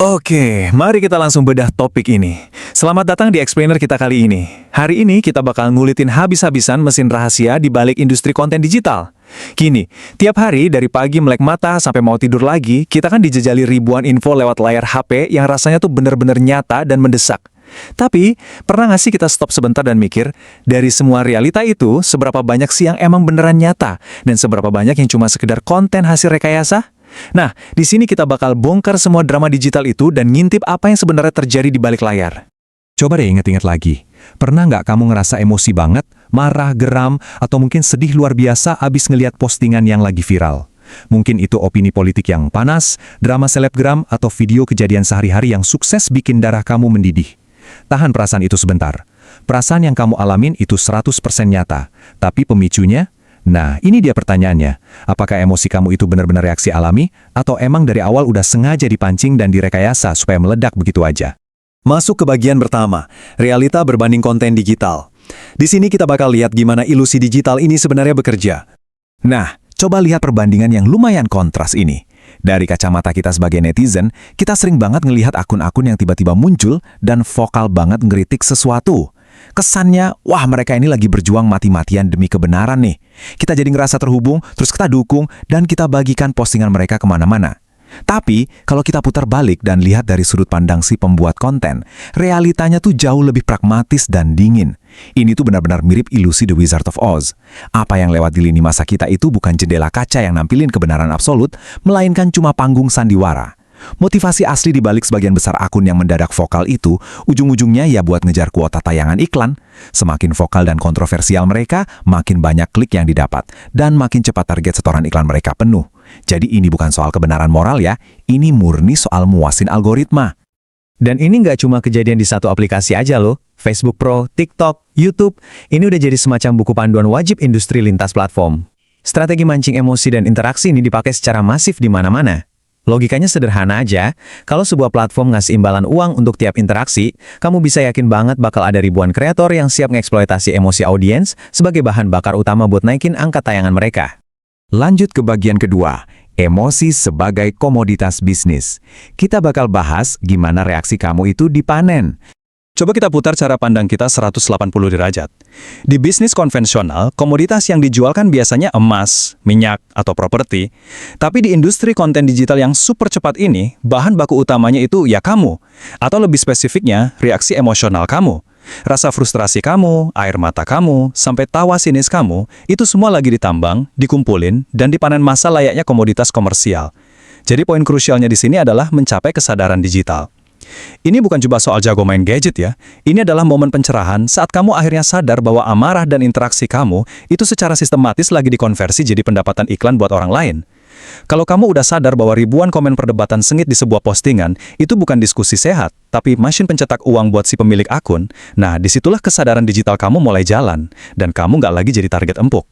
Oke, mari kita langsung bedah topik ini. Selamat datang di Explainer kita kali ini. Hari ini kita bakal ngulitin habis-habisan mesin rahasia di balik industri konten digital. Gini, tiap hari dari pagi melek mata sampai mau tidur lagi, kita kan dijejali ribuan info lewat layar HP yang rasanya tuh bener-bener nyata dan mendesak. Tapi, pernah nggak sih kita stop sebentar dan mikir, dari semua realita itu, seberapa banyak sih yang emang beneran nyata, dan seberapa banyak yang cuma sekedar konten hasil rekayasa? Nah, di sini kita bakal bongkar semua drama digital itu dan ngintip apa yang sebenarnya terjadi di balik layar. Coba deh inget-inget lagi. Pernah nggak kamu ngerasa emosi banget, marah, geram, atau mungkin sedih luar biasa abis ngeliat postingan yang lagi viral? Mungkin itu opini politik yang panas, drama selebgram, atau video kejadian sehari-hari yang sukses bikin darah kamu mendidih. Tahan perasaan itu sebentar. Perasaan yang kamu alamin itu 100% nyata. Tapi pemicunya? Nah, ini dia pertanyaannya. Apakah emosi kamu itu benar-benar reaksi alami, atau emang dari awal udah sengaja dipancing dan direkayasa supaya meledak begitu aja? Masuk ke bagian pertama, realita berbanding konten digital. Di sini kita bakal lihat gimana ilusi digital ini sebenarnya bekerja. Nah, coba lihat perbandingan yang lumayan kontras ini. Dari kacamata kita sebagai netizen, kita sering banget ngelihat akun-akun yang tiba-tiba muncul dan vokal banget ngeritik sesuatu. Kesannya, wah mereka ini lagi berjuang mati-matian demi kebenaran nih. Kita jadi ngerasa terhubung, terus kita dukung, dan kita bagikan postingan mereka kemana-mana. Tapi, kalau kita putar balik dan lihat dari sudut pandang si pembuat konten, realitanya tuh jauh lebih pragmatis dan dingin. Ini tuh benar-benar mirip ilusi The Wizard of Oz. Apa yang lewat di lini masa kita itu bukan jendela kaca yang nampilin kebenaran absolut, melainkan cuma panggung sandiwara. Motivasi asli di balik sebagian besar akun yang mendadak vokal itu, ujung-ujungnya ya buat ngejar kuota tayangan iklan. Semakin vokal dan kontroversial mereka, makin banyak klik yang didapat, dan makin cepat target setoran iklan mereka penuh. Jadi ini bukan soal kebenaran moral ya, ini murni soal muasin algoritma. Dan ini nggak cuma kejadian di satu aplikasi aja loh, Facebook Pro, TikTok, YouTube, ini udah jadi semacam buku panduan wajib industri lintas platform. Strategi mancing emosi dan interaksi ini dipakai secara masif di mana-mana. Logikanya sederhana aja, kalau sebuah platform ngasih imbalan uang untuk tiap interaksi, kamu bisa yakin banget bakal ada ribuan kreator yang siap ngeksploitasi emosi audiens sebagai bahan bakar utama buat naikin angka tayangan mereka. Lanjut ke bagian kedua, emosi sebagai komoditas bisnis. Kita bakal bahas gimana reaksi kamu itu dipanen. Coba kita putar cara pandang kita 180 derajat. Di bisnis konvensional, komoditas yang dijual kan biasanya emas, minyak, atau properti. Tapi di industri konten digital yang super cepat ini, bahan baku utamanya itu ya kamu. Atau lebih spesifiknya, reaksi emosional kamu. Rasa frustrasi kamu, air mata kamu, sampai tawa sinis kamu, itu semua lagi ditambang, dikumpulin, dan dipanen massa layaknya komoditas komersial. Jadi poin krusialnya di sini adalah mencapai kesadaran digital. Ini bukan cuma soal jago main gadget ya, ini adalah momen pencerahan saat kamu akhirnya sadar bahwa amarah dan interaksi kamu itu secara sistematis lagi dikonversi jadi pendapatan iklan buat orang lain. Kalau kamu udah sadar bahwa ribuan komen perdebatan sengit di sebuah postingan itu bukan diskusi sehat, tapi mesin pencetak uang buat si pemilik akun, nah disitulah kesadaran digital kamu mulai jalan, dan kamu nggak lagi jadi target empuk.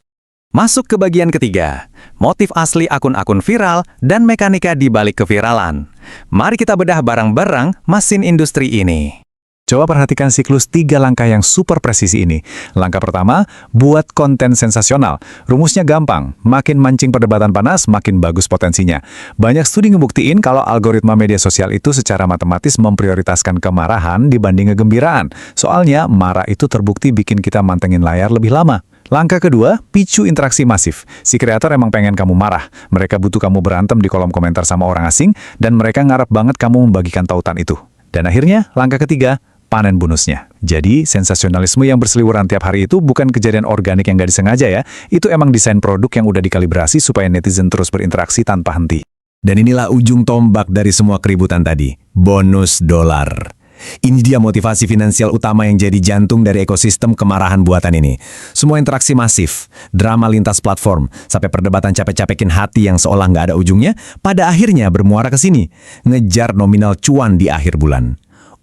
Masuk ke bagian ketiga, motif asli akun-akun viral dan mekanika di balik keviralan. Mari kita bedah barang-barang mesin industri ini. Coba perhatikan siklus 3 langkah yang super presisi ini. Langkah pertama, buat konten sensasional. Rumusnya gampang, makin mancing perdebatan panas, makin bagus potensinya. Banyak studi ngebuktiin kalau algoritma media sosial itu secara matematis memprioritaskan kemarahan dibanding kegembiraan. Soalnya, marah itu terbukti bikin kita mantengin layar lebih lama. Langkah kedua, picu interaksi masif. Si kreator emang pengen kamu marah. Mereka butuh kamu berantem di kolom komentar sama orang asing, dan mereka ngarep banget kamu membagikan tautan itu. Dan akhirnya, langkah ketiga, panen bonusnya. Jadi, sensasionalisme yang berseliweran tiap hari itu bukan kejadian organik yang nggak disengaja ya. Itu emang desain produk yang udah dikalibrasi supaya netizen terus berinteraksi tanpa henti. Dan inilah ujung tombak dari semua keributan tadi, bonus dolar. Ini dia motivasi finansial utama yang jadi jantung dari ekosistem kemarahan buatan ini. Semua interaksi masif, drama lintas platform, sampai perdebatan capek-capekin hati yang seolah nggak ada ujungnya, pada akhirnya bermuara ke sini, ngejar nominal cuan di akhir bulan.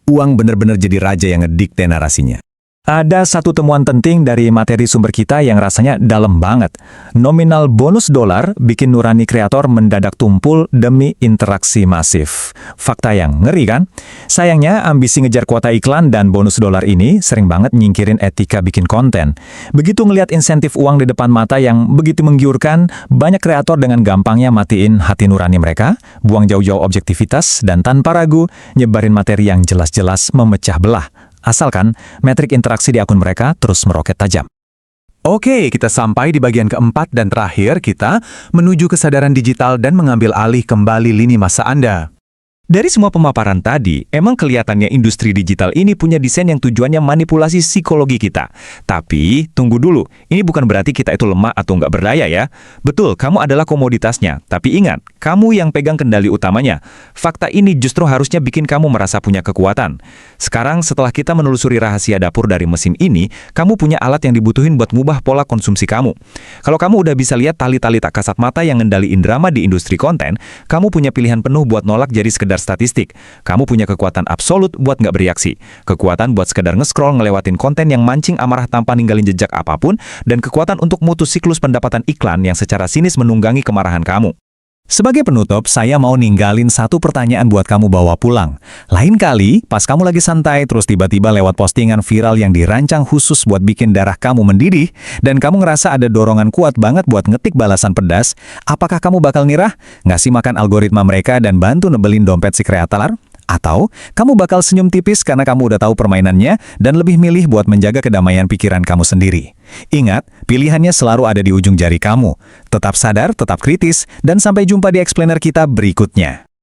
Uang bener-bener jadi raja yang ngedikte narasinya. Ada satu temuan penting dari materi sumber kita yang rasanya dalam banget. Nominal bonus dolar bikin nurani kreator mendadak tumpul demi interaksi masif. Fakta yang ngeri kan? Sayangnya ambisi ngejar kuota iklan dan bonus dolar ini sering banget nyingkirin etika bikin konten. Begitu ngelihat insentif uang di depan mata yang begitu menggiurkan, banyak kreator dengan gampangnya matiin hati nurani mereka, buang jauh-jauh objektivitas, dan tanpa ragu nyebarin materi yang jelas-jelas memecah belah. Asalkan metrik interaksi di akun mereka terus meroket tajam. Oke, kita sampai di bagian keempat dan terakhir kita menuju kesadaran digital dan mengambil alih kembali lini masa Anda. Dari semua pemaparan tadi, emang kelihatannya industri digital ini punya desain yang tujuannya manipulasi psikologi kita. Tapi, tunggu dulu, ini bukan berarti kita itu lemah atau nggak berdaya ya. Betul, kamu adalah komoditasnya. Tapi ingat, kamu yang pegang kendali utamanya. Fakta ini justru harusnya bikin kamu merasa punya kekuatan. Sekarang, setelah kita menelusuri rahasia dapur dari mesin ini, kamu punya alat yang dibutuhin buat ngubah pola konsumsi kamu. Kalau kamu udah bisa lihat tali-tali tak kasat mata yang ngendaliin drama di industri konten, kamu punya pilihan penuh buat nolak jadi sekedar statistik. Kamu punya kekuatan absolut buat nggak bereaksi. Kekuatan buat sekedar nge-scroll ngelewatin konten yang mancing amarah tanpa ninggalin jejak apapun, dan kekuatan untuk mutus siklus pendapatan iklan yang secara sinis menunggangi kemarahan kamu. Sebagai penutup, saya mau ninggalin satu pertanyaan buat kamu bawa pulang. Lain kali, pas kamu lagi santai, terus tiba-tiba lewat postingan viral yang dirancang khusus buat bikin darah kamu mendidih, dan kamu ngerasa ada dorongan kuat banget buat ngetik balasan pedas, apakah kamu bakal nirah, ngasih makan algoritma mereka dan bantu nebelin dompet si kreator? Atau kamu bakal senyum tipis karena kamu udah tahu permainannya dan lebih milih buat menjaga kedamaian pikiran kamu sendiri? Ingat, pilihannya selalu ada di ujung jari kamu. Tetap sadar, tetap kritis, dan sampai jumpa di explainer kita berikutnya.